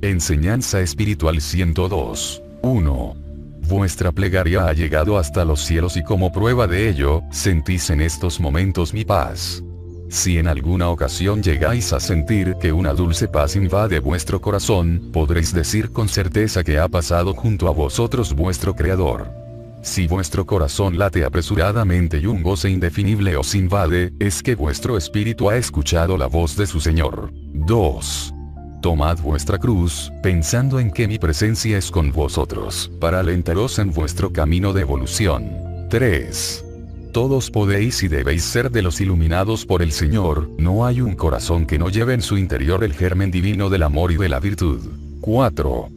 Enseñanza espiritual 102. 1. Vuestra plegaria ha llegado hasta los cielos y como prueba de ello, sentís en estos momentos mi paz. Si en alguna ocasión llegáis a sentir que una dulce paz invade vuestro corazón, podréis decir con certeza que ha pasado junto a vosotros vuestro Creador. Si vuestro corazón late apresuradamente y un goce indefinible os invade, es que vuestro espíritu ha escuchado la voz de su Señor. 2. Tomad vuestra cruz, pensando en que mi presencia es con vosotros, para alentaros en vuestro camino de evolución. 3. Todos podéis y debéis ser de los iluminados por el Señor, no hay un corazón que no lleve en su interior el germen divino del amor y de la virtud. 4.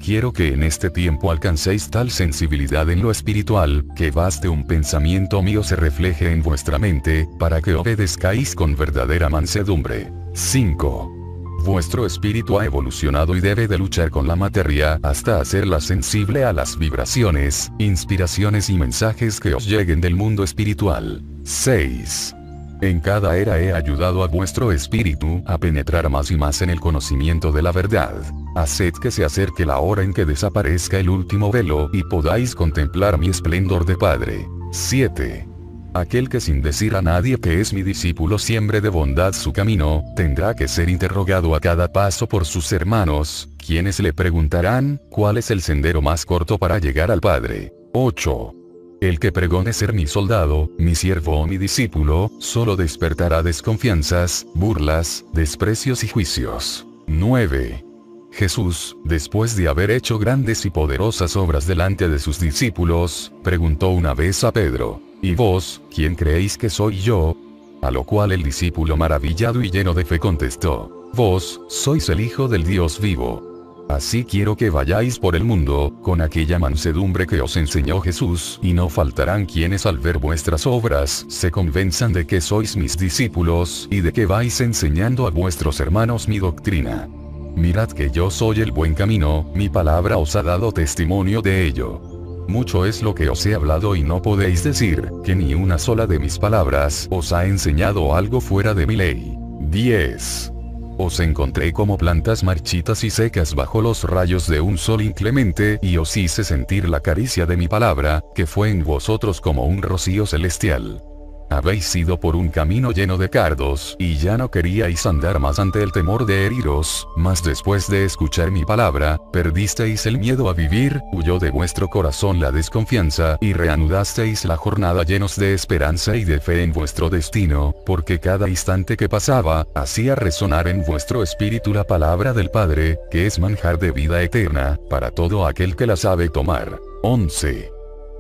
Quiero que en este tiempo alcancéis tal sensibilidad en lo espiritual, que baste un pensamiento mío se refleje en vuestra mente, para que obedezcáis con verdadera mansedumbre. 5. Vuestro espíritu ha evolucionado y debe de luchar con la materia hasta hacerla sensible a las vibraciones, inspiraciones y mensajes que os lleguen del mundo espiritual. 6. En cada era he ayudado a vuestro espíritu a penetrar más y más en el conocimiento de la verdad. Haced que se acerque la hora en que desaparezca el último velo y podáis contemplar mi esplendor de Padre. 7. Aquel que sin decir a nadie que es mi discípulo siembre de bondad su camino, tendrá que ser interrogado a cada paso por sus hermanos, quienes le preguntarán, ¿cuál es el sendero más corto para llegar al Padre? 8. El que pregone ser mi soldado, mi siervo o mi discípulo, solo despertará desconfianzas, burlas, desprecios y juicios. 9. Jesús, después de haber hecho grandes y poderosas obras delante de sus discípulos, preguntó una vez a Pedro, ¿y vos, quién creéis que soy yo? A lo cual el discípulo maravillado y lleno de fe contestó, vos, sois el Hijo del Dios vivo. Así quiero que vayáis por el mundo, con aquella mansedumbre que os enseñó Jesús, y no faltarán quienes al ver vuestras obras, se convenzan de que sois mis discípulos, y de que vais enseñando a vuestros hermanos mi doctrina. Mirad que yo soy el buen camino, mi palabra os ha dado testimonio de ello. Mucho es lo que os he hablado y no podéis decir, que ni una sola de mis palabras os ha enseñado algo fuera de mi ley. 10. Os encontré como plantas marchitas y secas bajo los rayos de un sol inclemente y os hice sentir la caricia de mi palabra, que fue en vosotros como un rocío celestial. Habéis ido por un camino lleno de cardos, y ya no queríais andar más ante el temor de heriros, mas después de escuchar mi palabra, perdisteis el miedo a vivir, huyó de vuestro corazón la desconfianza, y reanudasteis la jornada llenos de esperanza y de fe en vuestro destino, porque cada instante que pasaba, hacía resonar en vuestro espíritu la palabra del Padre, que es manjar de vida eterna, para todo aquel que la sabe tomar. 11.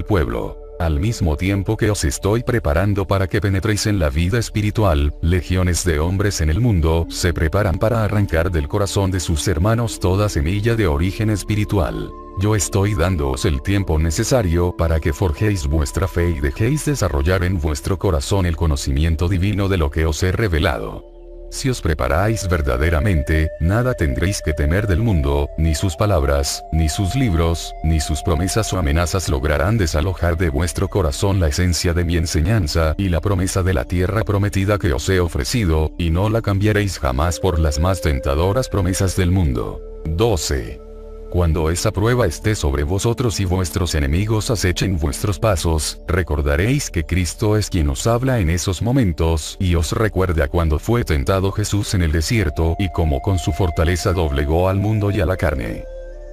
Pueblo. Al mismo tiempo que os estoy preparando para que penetréis en la vida espiritual, legiones de hombres en el mundo se preparan para arrancar del corazón de sus hermanos toda semilla de origen espiritual. Yo estoy dándoos el tiempo necesario para que forjéis vuestra fe y dejéis desarrollar en vuestro corazón el conocimiento divino de lo que os he revelado. Si os preparáis verdaderamente, nada tendréis que temer del mundo, ni sus palabras, ni sus libros, ni sus promesas o amenazas lograrán desalojar de vuestro corazón la esencia de mi enseñanza y la promesa de la tierra prometida que os he ofrecido, y no la cambiaréis jamás por las más tentadoras promesas del mundo. 12. Cuando esa prueba esté sobre vosotros y vuestros enemigos acechen vuestros pasos, recordaréis que Cristo es quien os habla en esos momentos, y os recuerda cuando fue tentado Jesús en el desierto y cómo con su fortaleza doblegó al mundo y a la carne.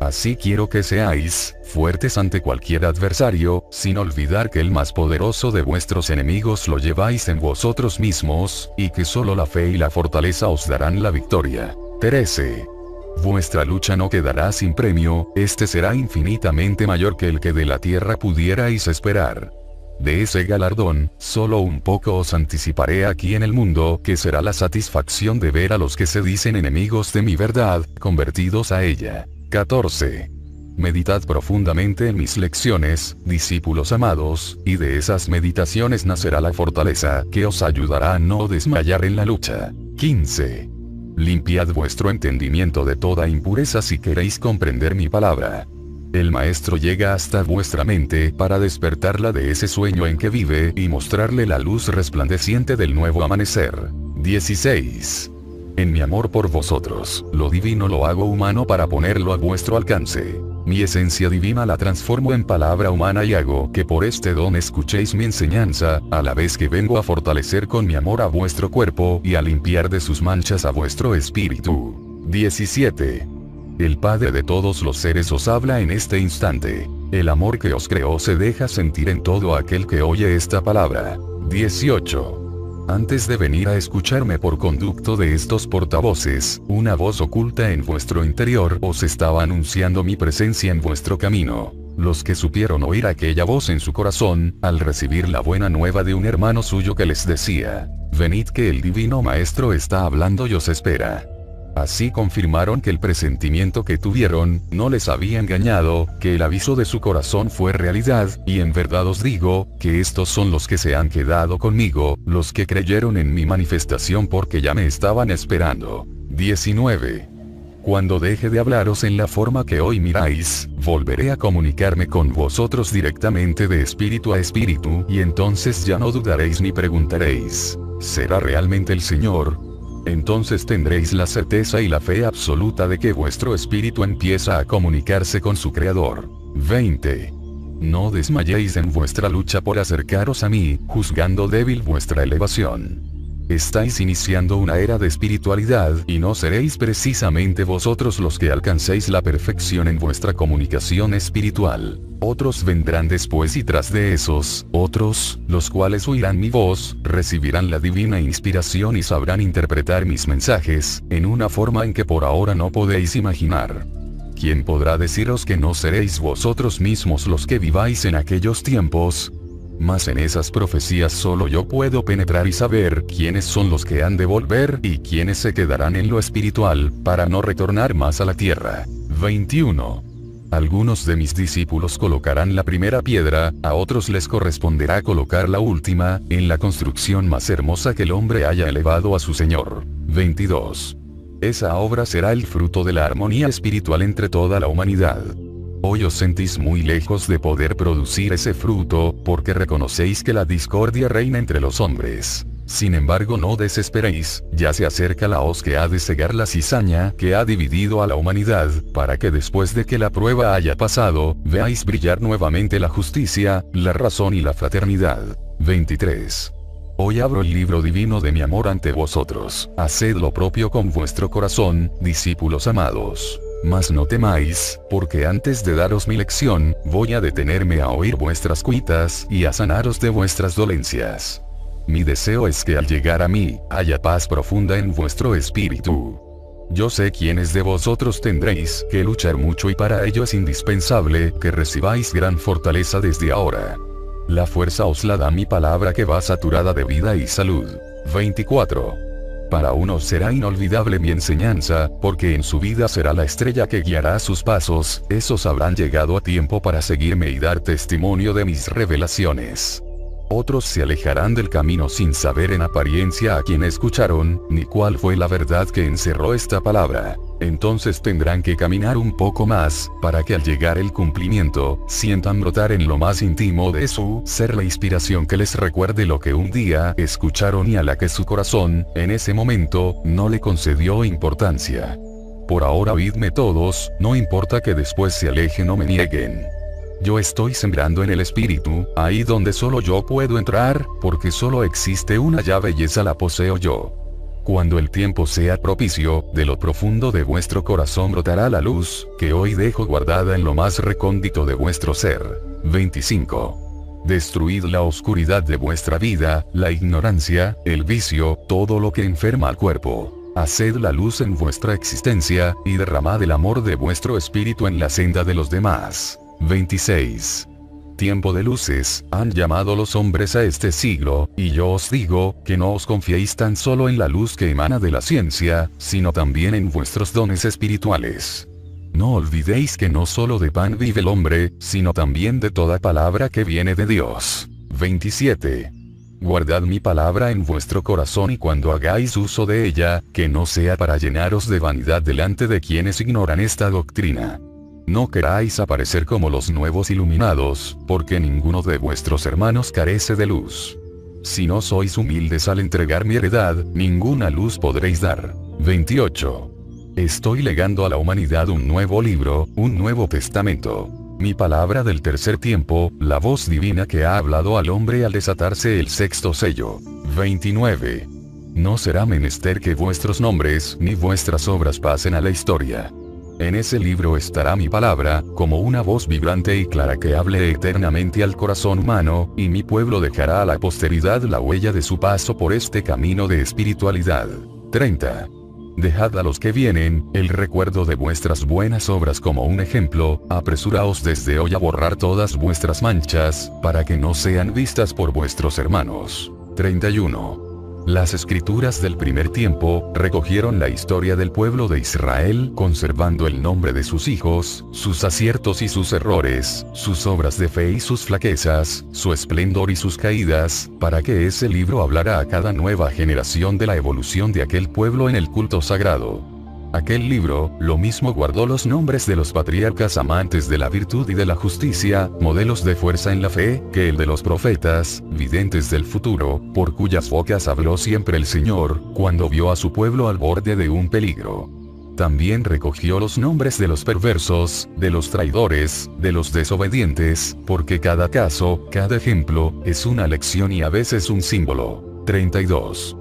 Así quiero que seáis fuertes ante cualquier adversario, sin olvidar que el más poderoso de vuestros enemigos lo lleváis en vosotros mismos, y que solo la fe y la fortaleza os darán la victoria. 13. Vuestra lucha no quedará sin premio, este será infinitamente mayor que el que de la tierra pudierais esperar. De ese galardón, solo un poco os anticiparé aquí en el mundo, que será la satisfacción de ver a los que se dicen enemigos de mi verdad, convertidos a ella. 14. Meditad profundamente en mis lecciones, discípulos amados, y de esas meditaciones nacerá la fortaleza, que os ayudará a no desmayar en la lucha. 15. Limpiad vuestro entendimiento de toda impureza si queréis comprender mi palabra. El Maestro llega hasta vuestra mente para despertarla de ese sueño en que vive y mostrarle la luz resplandeciente del nuevo amanecer. 16. En mi amor por vosotros, lo divino lo hago humano para ponerlo a vuestro alcance. Mi esencia divina la transformo en palabra humana y hago que por este don escuchéis mi enseñanza, a la vez que vengo a fortalecer con mi amor a vuestro cuerpo y a limpiar de sus manchas a vuestro espíritu. 17. El Padre de todos los seres os habla en este instante. El amor que os creó se deja sentir en todo aquel que oye esta palabra. 18. Antes de venir a escucharme por conducto de estos portavoces, una voz oculta en vuestro interior os estaba anunciando mi presencia en vuestro camino. Los que supieron oír aquella voz en su corazón, al recibir la buena nueva de un hermano suyo que les decía, venid que el divino maestro está hablando y os espera. Así confirmaron que el presentimiento que tuvieron, no les había engañado, que el aviso de su corazón fue realidad, y en verdad os digo, que estos son los que se han quedado conmigo, los que creyeron en mi manifestación porque ya me estaban esperando. 19. Cuando deje de hablaros en la forma que hoy miráis, volveré a comunicarme con vosotros directamente de espíritu a espíritu, y entonces ya no dudaréis ni preguntaréis, ¿será realmente el Señor? Entonces tendréis la certeza y la fe absoluta de que vuestro espíritu empieza a comunicarse con su Creador. 20. No desmayéis en vuestra lucha por acercaros a mí, juzgando débil vuestra elevación. Estáis iniciando una era de espiritualidad y no seréis precisamente vosotros los que alcancéis la perfección en vuestra comunicación espiritual. Otros vendrán después y tras de esos, otros, los cuales oirán mi voz, recibirán la divina inspiración y sabrán interpretar mis mensajes, en una forma en que por ahora no podéis imaginar. ¿Quién podrá deciros que no seréis vosotros mismos los que viváis en aquellos tiempos? Mas en esas profecías solo yo puedo penetrar y saber quiénes son los que han de volver y quiénes se quedarán en lo espiritual, para no retornar más a la tierra. 21. Algunos de mis discípulos colocarán la primera piedra, a otros les corresponderá colocar la última, en la construcción más hermosa que el hombre haya elevado a su Señor. 22. Esa obra será el fruto de la armonía espiritual entre toda la humanidad. Hoy os sentís muy lejos de poder producir ese fruto, porque reconocéis que la discordia reina entre los hombres. Sin embargo, no desesperéis, ya se acerca la hoz que ha de cegar la cizaña que ha dividido a la humanidad, para que después de que la prueba haya pasado, veáis brillar nuevamente la justicia, la razón y la fraternidad. 23. Hoy abro el libro divino de mi amor ante vosotros. Haced lo propio con vuestro corazón, discípulos amados. Mas no temáis, porque antes de daros mi lección, voy a detenerme a oír vuestras cuitas y a sanaros de vuestras dolencias. Mi deseo es que al llegar a mí, haya paz profunda en vuestro espíritu. Yo sé quiénes de vosotros tendréis que luchar mucho y para ello es indispensable que recibáis gran fortaleza desde ahora. La fuerza os la da mi palabra que va saturada de vida y salud. 24. Para unos será inolvidable mi enseñanza, porque en su vida será la estrella que guiará sus pasos, esos habrán llegado a tiempo para seguirme y dar testimonio de mis revelaciones. Otros se alejarán del camino sin saber en apariencia a quién escucharon, ni cuál fue la verdad que encerró esta palabra. Entonces tendrán que caminar un poco más, para que al llegar el cumplimiento, sientan brotar en lo más íntimo de su ser la inspiración que les recuerde lo que un día escucharon y a la que su corazón, en ese momento, no le concedió importancia. Por ahora oídme todos, no importa que después se alejen o me nieguen. Yo estoy sembrando en el espíritu, ahí donde solo yo puedo entrar, porque solo existe una llave y esa la poseo yo. Cuando el tiempo sea propicio, de lo profundo de vuestro corazón brotará la luz, que hoy dejo guardada en lo más recóndito de vuestro ser. 25. Destruid la oscuridad de vuestra vida, la ignorancia, el vicio, todo lo que enferma al cuerpo. Haced la luz en vuestra existencia, y derramad el amor de vuestro espíritu en la senda de los demás. 26. Tiempo de luces, han llamado los hombres a este siglo, y yo os digo, que no os confiéis tan solo en la luz que emana de la ciencia, sino también en vuestros dones espirituales. No olvidéis que no solo de pan vive el hombre, sino también de toda palabra que viene de Dios. 27. Guardad mi palabra en vuestro corazón y cuando hagáis uso de ella, que no sea para llenaros de vanidad delante de quienes ignoran esta doctrina. No queráis aparecer como los nuevos iluminados, porque ninguno de vuestros hermanos carece de luz. Si no sois humildes al entregar mi heredad, ninguna luz podréis dar. 28. Estoy legando a la humanidad un nuevo libro, un nuevo testamento. Mi palabra del tercer tiempo, la voz divina que ha hablado al hombre al desatarse el sexto sello. 29. No será menester que vuestros nombres ni vuestras obras pasen a la historia. En ese libro estará mi palabra, como una voz vibrante y clara que hable eternamente al corazón humano, y mi pueblo dejará a la posteridad la huella de su paso por este camino de espiritualidad. 30. Dejad a los que vienen, el recuerdo de vuestras buenas obras como un ejemplo, apresuraos desde hoy a borrar todas vuestras manchas, para que no sean vistas por vuestros hermanos. 31. Las escrituras del primer tiempo recogieron la historia del pueblo de Israel, conservando el nombre de sus hijos, sus aciertos y sus errores, sus obras de fe y sus flaquezas, su esplendor y sus caídas, para que ese libro hablara a cada nueva generación de la evolución de aquel pueblo en el culto sagrado. Aquel libro, lo mismo guardó los nombres de los patriarcas amantes de la virtud y de la justicia, modelos de fuerza en la fe, que el de los profetas, videntes del futuro, por cuyas bocas habló siempre el Señor, cuando vio a su pueblo al borde de un peligro. También recogió los nombres de los perversos, de los traidores, de los desobedientes, porque cada caso, cada ejemplo, es una lección y a veces un símbolo. 32.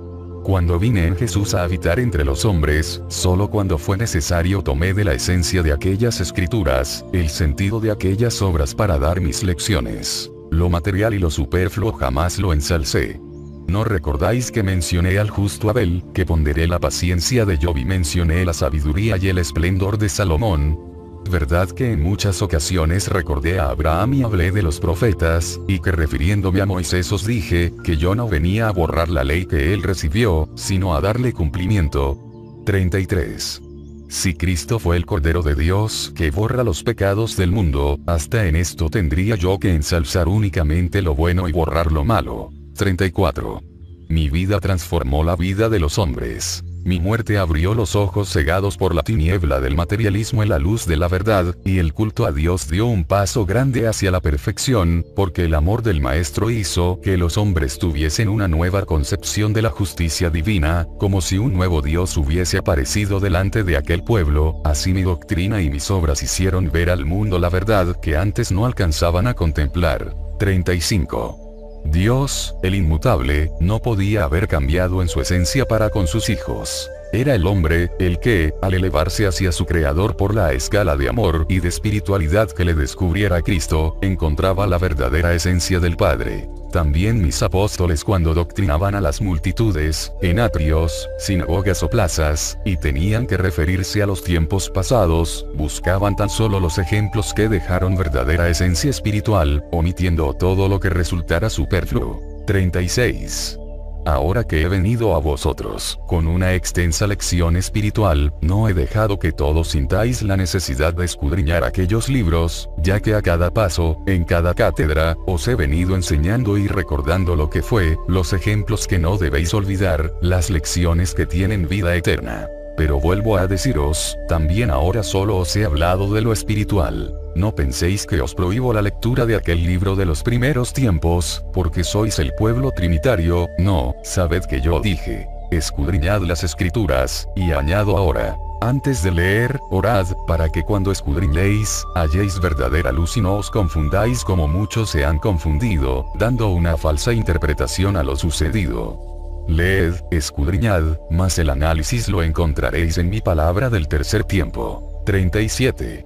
Cuando vine en Jesús a habitar entre los hombres, solo cuando fue necesario tomé de la esencia de aquellas escrituras, el sentido de aquellas obras para dar mis lecciones. Lo material y lo superfluo jamás lo ensalcé. ¿No recordáis que mencioné al justo Abel, que ponderé la paciencia de Job y mencioné la sabiduría y el esplendor de Salomón? Verdad que en muchas ocasiones recordé a Abraham y hablé de los profetas, y que refiriéndome a Moisés os dije, que yo no venía a borrar la ley que él recibió, sino a darle cumplimiento. 33. Si Cristo fue el Cordero de Dios que borra los pecados del mundo, hasta en esto tendría yo que ensalzar únicamente lo bueno y borrar lo malo. 34. Mi vida transformó la vida de los hombres. Mi muerte abrió los ojos cegados por la tiniebla del materialismo en la luz de la verdad, y el culto a Dios dio un paso grande hacia la perfección, porque el amor del Maestro hizo que los hombres tuviesen una nueva concepción de la justicia divina, como si un nuevo Dios hubiese aparecido delante de aquel pueblo. Así mi doctrina y mis obras hicieron ver al mundo la verdad que antes no alcanzaban a contemplar. 35. Dios, el inmutable, no podía haber cambiado en su esencia para con sus hijos. Era el hombre, el que, al elevarse hacia su Creador por la escala de amor y de espiritualidad que le descubriera Cristo, encontraba la verdadera esencia del Padre. También mis apóstoles cuando doctrinaban a las multitudes, en atrios, sinagogas o plazas, y tenían que referirse a los tiempos pasados, buscaban tan solo los ejemplos que dejaron verdadera esencia espiritual, omitiendo todo lo que resultara superfluo. 36. Ahora que he venido a vosotros, con una extensa lección espiritual, no he dejado que todos sintáis la necesidad de escudriñar aquellos libros, ya que a cada paso, en cada cátedra, os he venido enseñando y recordando lo que fue, los ejemplos que no debéis olvidar, las lecciones que tienen vida eterna. Pero vuelvo a deciros, también ahora solo os he hablado de lo espiritual. No penséis que os prohíbo la lectura de aquel libro de los primeros tiempos, porque sois el pueblo trinitario, no, sabed que yo dije, escudriñad las escrituras, y añado ahora, antes de leer, orad, para que cuando escudriñéis, halléis verdadera luz y no os confundáis como muchos se han confundido, dando una falsa interpretación a lo sucedido. Leed, escudriñad, mas el análisis lo encontraréis en mi palabra del tercer tiempo. 37.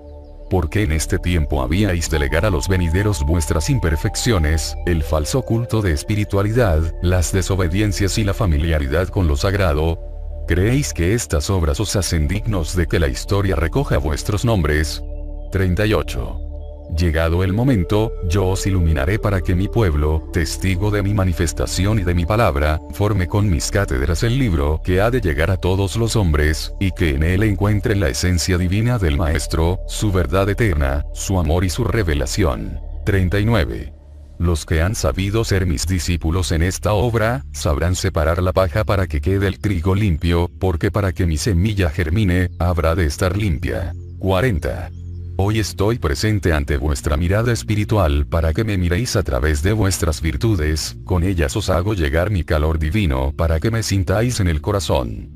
Porque en este tiempo habíais de legar a los venideros vuestras imperfecciones, el falso culto de espiritualidad, las desobediencias y la familiaridad con lo sagrado. ¿Creéis que estas obras os hacen dignos de que la historia recoja vuestros nombres? 38. Llegado el momento, yo os iluminaré para que mi pueblo, testigo de mi manifestación y de mi palabra, forme con mis cátedras el libro que ha de llegar a todos los hombres, y que en él encuentren la esencia divina del Maestro, su verdad eterna, su amor y su revelación. 39. Los que han sabido ser mis discípulos en esta obra, sabrán separar la paja para que quede el trigo limpio, porque para que mi semilla germine, habrá de estar limpia. 40. Hoy estoy presente ante vuestra mirada espiritual para que me miréis a través de vuestras virtudes, con ellas os hago llegar mi calor divino para que me sintáis en el corazón.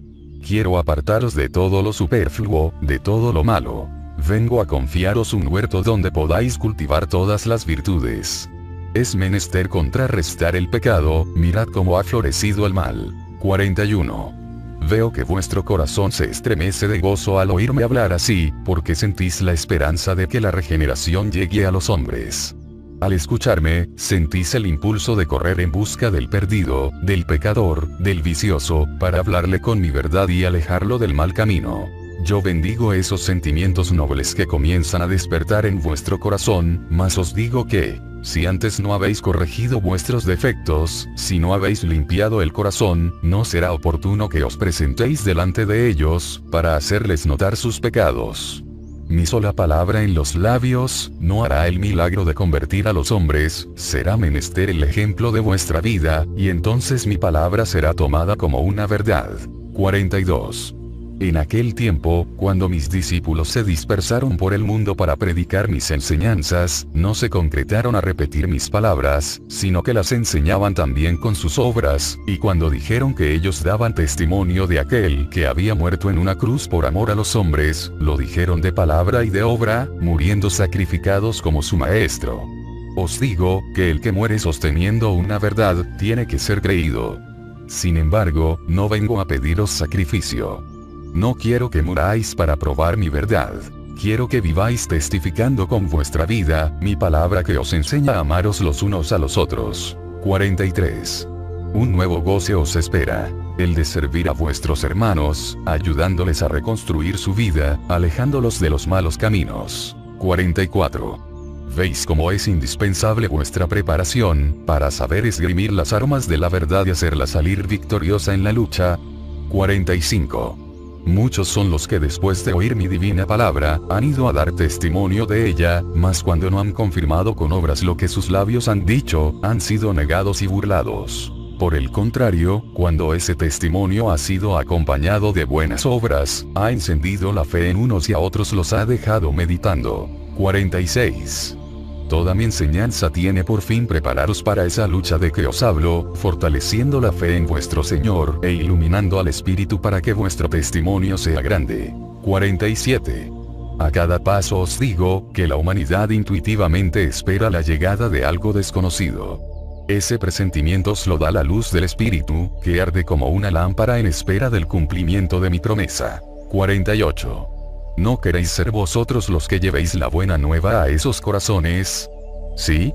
quiero apartaros de todo lo superfluo, de todo lo malo. Vengo a confiaros un huerto donde podáis cultivar todas las virtudes. Es menester contrarrestar el pecado, mirad cómo ha florecido el mal. 41. Veo que vuestro corazón se estremece de gozo al oírme hablar así, porque sentís la esperanza de que la regeneración llegue a los hombres. Al escucharme, sentís el impulso de correr en busca del perdido, del pecador, del vicioso, para hablarle con mi verdad y alejarlo del mal camino. Yo bendigo esos sentimientos nobles que comienzan a despertar en vuestro corazón, mas os digo que, si antes no habéis corregido vuestros defectos, si no habéis limpiado el corazón, no será oportuno que os presentéis delante de ellos, para hacerles notar sus pecados. Mi sola palabra en los labios, no hará el milagro de convertir a los hombres, será menester el ejemplo de vuestra vida, y entonces mi palabra será tomada como una verdad. 42. En aquel tiempo, cuando mis discípulos se dispersaron por el mundo para predicar mis enseñanzas, no se concretaron a repetir mis palabras, sino que las enseñaban también con sus obras, y cuando dijeron que ellos daban testimonio de aquel que había muerto en una cruz por amor a los hombres, lo dijeron de palabra y de obra, muriendo sacrificados como su maestro. Os digo, que el que muere sosteniendo una verdad, tiene que ser creído. Sin embargo, no vengo a pediros sacrificio. No quiero que muráis para probar mi verdad. Quiero que viváis testificando con vuestra vida, mi palabra que os enseña a amaros los unos a los otros. 43. Un nuevo goce os espera, el de servir a vuestros hermanos, ayudándoles a reconstruir su vida, alejándolos de los malos caminos. 44. Veis cómo es indispensable vuestra preparación, para saber esgrimir las armas de la verdad y hacerla salir victoriosa en la lucha. 45. Muchos son los que después de oír mi divina palabra, han ido a dar testimonio de ella, mas cuando no han confirmado con obras lo que sus labios han dicho, han sido negados y burlados. Por el contrario, cuando ese testimonio ha sido acompañado de buenas obras, ha encendido la fe en unos y a otros los ha dejado meditando. 46. Toda mi enseñanza tiene por fin prepararos para esa lucha de que os hablo, fortaleciendo la fe en vuestro Señor, e iluminando al Espíritu para que vuestro testimonio sea grande. 47. A cada paso os digo, que la humanidad intuitivamente espera la llegada de algo desconocido. Ese presentimiento os lo da la luz del Espíritu, que arde como una lámpara en espera del cumplimiento de mi promesa. 48. ¿No queréis ser vosotros los que llevéis la buena nueva a esos corazones? ¿Sí?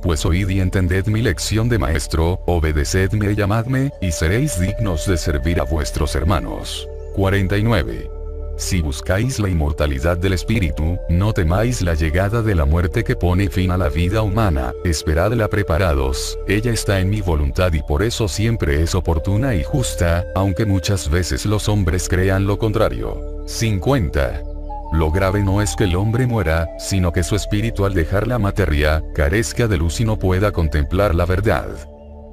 Pues oíd y entended mi lección de maestro, obedecedme y llamadme, y seréis dignos de servir a vuestros hermanos. 49. Si buscáis la inmortalidad del espíritu, no temáis la llegada de la muerte que pone fin a la vida humana, esperadla preparados, ella está en mi voluntad y por eso siempre es oportuna y justa, aunque muchas veces los hombres crean lo contrario. 50. Lo grave no es que el hombre muera, sino que su espíritu al dejar la materia, carezca de luz y no pueda contemplar la verdad.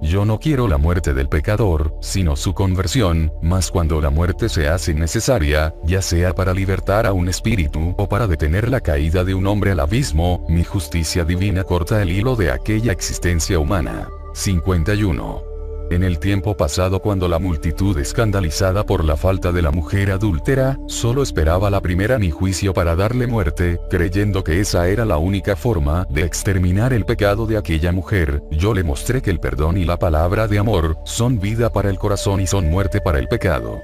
Yo no quiero la muerte del pecador, sino su conversión, mas cuando la muerte se hace necesaria, ya sea para libertar a un espíritu o para detener la caída de un hombre al abismo, mi justicia divina corta el hilo de aquella existencia humana. 51. En el tiempo pasado, cuando la multitud escandalizada por la falta de la mujer adúltera, solo esperaba la primera mi juicio para darle muerte, creyendo que esa era la única forma de exterminar el pecado de aquella mujer, yo le mostré que el perdón y la palabra de amor, son vida para el corazón y son muerte para el pecado.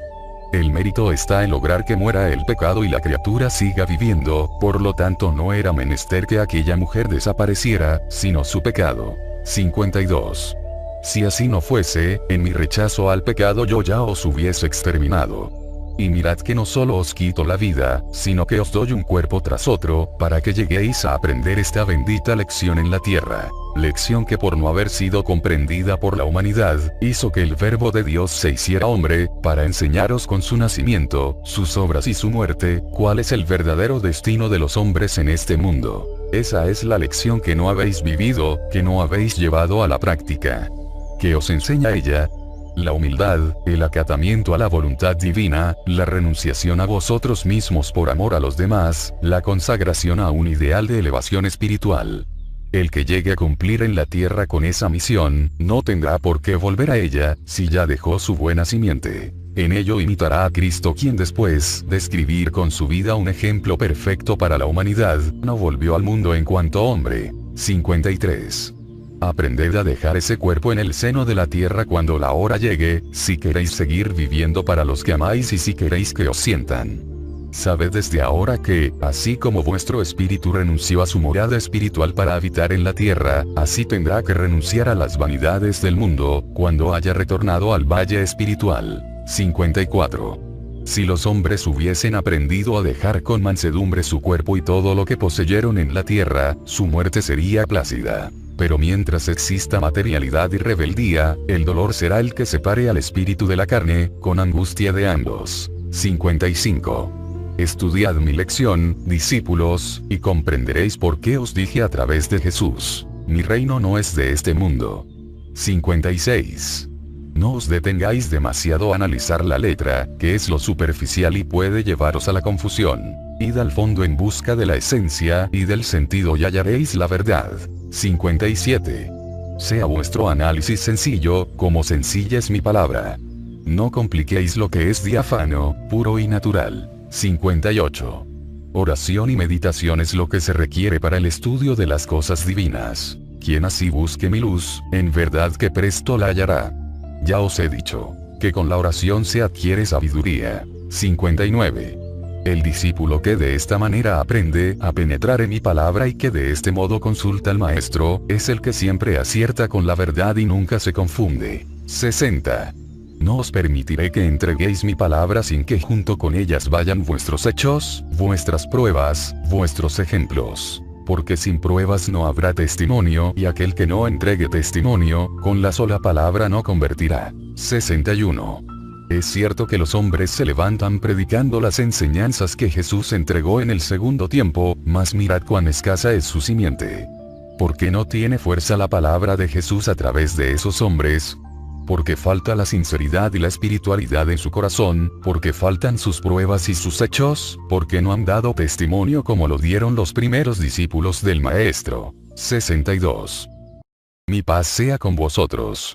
El mérito está en lograr que muera el pecado y la criatura siga viviendo, por lo tanto no era menester que aquella mujer desapareciera, sino su pecado. 52. Si así no fuese, en mi rechazo al pecado yo ya os hubiese exterminado. Y mirad que no solo os quito la vida, sino que os doy un cuerpo tras otro, para que lleguéis a aprender esta bendita lección en la tierra. Lección que por no haber sido comprendida por la humanidad, hizo que el Verbo de Dios se hiciera hombre, para enseñaros con su nacimiento, sus obras y su muerte, cuál es el verdadero destino de los hombres en este mundo. Esa es la lección que no habéis vivido, que no habéis llevado a la práctica. ¿Qué os enseña ella? La humildad, el acatamiento a la voluntad divina, la renunciación a vosotros mismos por amor a los demás, la consagración a un ideal de elevación espiritual. El que llegue a cumplir en la tierra con esa misión, no tendrá por qué volver a ella, si ya dejó su buena simiente. En ello imitará a Cristo, quien después de escribir con su vida un ejemplo perfecto para la humanidad, no volvió al mundo en cuanto hombre. 53. Aprended a dejar ese cuerpo en el seno de la tierra cuando la hora llegue, si queréis seguir viviendo para los que amáis y si queréis que os sientan. Sabed desde ahora que, así como vuestro espíritu renunció a su morada espiritual para habitar en la tierra, así tendrá que renunciar a las vanidades del mundo, cuando haya retornado al valle espiritual. 54. Si los hombres hubiesen aprendido a dejar con mansedumbre su cuerpo y todo lo que poseyeron en la tierra, su muerte sería plácida. Pero mientras exista materialidad y rebeldía, el dolor será el que separe al espíritu de la carne, con angustia de ambos. 55. Estudiad mi lección, discípulos, y comprenderéis por qué os dije a través de Jesús: mi reino no es de este mundo. 56. No os detengáis demasiado a analizar la letra, que es lo superficial y puede llevaros a la confusión. Id al fondo en busca de la esencia y del sentido y hallaréis la verdad. 57. Sea vuestro análisis sencillo, como sencilla es mi palabra. No compliquéis lo que es diáfano, puro y natural. 58. Oración y meditación es lo que se requiere para el estudio de las cosas divinas. Quien así busque mi luz, en verdad que presto la hallará. Ya os he dicho, que con la oración se adquiere sabiduría. 59. El discípulo que de esta manera aprende a penetrar en mi palabra y que de este modo consulta al maestro, es el que siempre acierta con la verdad y nunca se confunde. 60. No os permitiré que entreguéis mi palabra sin que junto con ellas vayan vuestros hechos, vuestras pruebas, vuestros ejemplos. Porque sin pruebas no habrá testimonio y aquel que no entregue testimonio, con la sola palabra no convertirá. 61. Es cierto que los hombres se levantan predicando las enseñanzas que Jesús entregó en el segundo tiempo, mas mirad cuán escasa es su simiente. ¿Por qué no tiene fuerza la palabra de Jesús a través de esos hombres? Porque falta la sinceridad y la espiritualidad en su corazón, porque faltan sus pruebas y sus hechos, porque no han dado testimonio como lo dieron los primeros discípulos del Maestro. 62. Mi paz sea con vosotros.